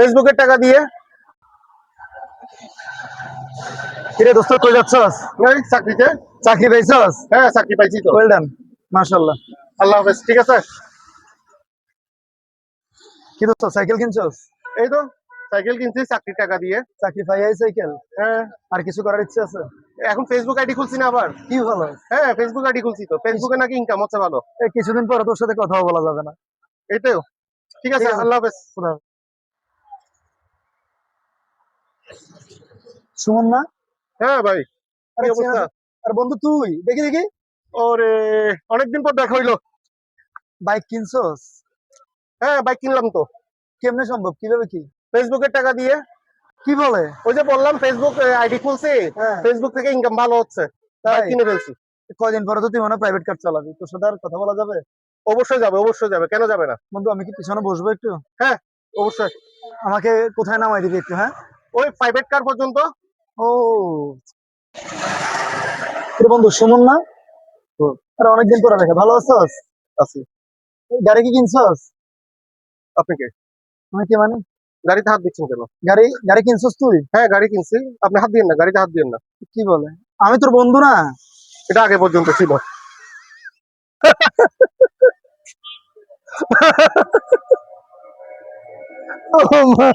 ফেসবুকের টাকা দিয়ে। কিরে দোস্ত কই যাচ্ছস? এই চাকরিতে। চাকরি পাইছস? হ্যাঁ চাকরি পাইছি তো। ওয়েল ডান, মাশাআল্লাহ। আল্লাহ হাফেজ। ঠিক আছে। কি দোস্ত সাইকেল কিনছস? এই তো সাইকেল কিনছি চাকরির টাকা দিয়ে। চাকরি পাইয়াই সাইকেল? হ্যাঁ। আর কিছু করার ইচ্ছা আছে? এখন ফেসবুক আইডি খুলছি না আবার। কি ভালো। হ্যাঁ ফেসবুক আইডি খুলছি তো, ফেসবুকে নাকি ইনকাম হচ্ছে ভালো। এই কিছুদিন পরে তোর সাথে কথাও বলা যাবে না। এইটাও ঠিক আছে। আল্লাহ হাফেজ। খোদা। সুমন না? হ্যাঁ ভাই। কি আরে অবস্থা? আর বন্ধু তুই দেখি দেখি ওরে অনেকদিন পর দেখা হইলো। বাইক কিনছস? হ্যাঁ বাইক কিনলাম তো। কেমনে সম্ভব, কিভাবে, কি ফেসবুকের টাকা দিয়ে। কি বলে? ওই যে বললাম ফেসবুক আইডি খুলছি, হ্যাঁ। ফেসবুক থেকে ইনকাম ভালো হচ্ছে, তাই? বাইক কিনে ফেলছি। কয়দিন পরে তো তুই মনে প্রাইভেট কার চালাবি, তোর সাথে আর কথা বলা যাবে? অবশ্যই যাবে, অবশ্যই যাবে, কেন যাবে না। বন্ধু আমি কি পিছনে বসবো একটু? হ্যাঁ অবশ্যই। আমাকে কোথায় নামাই দিবি একটু? হ্যাঁ, ওই প্রাইভেট কার পর্যন্ত। ও তোর বন্ধু সুমন না? আরে অনেকদিন পরে দেখা, ভালো আছস? আছি। গাড়ি কি কিনছস? আপনি কে? আমি কি মানে? গাড়িতে হাত দিচ্ছেন কেন? গাড়ি গাড়ি কিনছস তুই? হ্যাঁ গাড়ি কিনছি। আপনি হাত দিয়েন না, গাড়িতে হাত দিয়েন না। কি বলে? আমি তোর বন্ধু না? এটা আগে পর্যন্ত ছিল। ও মা।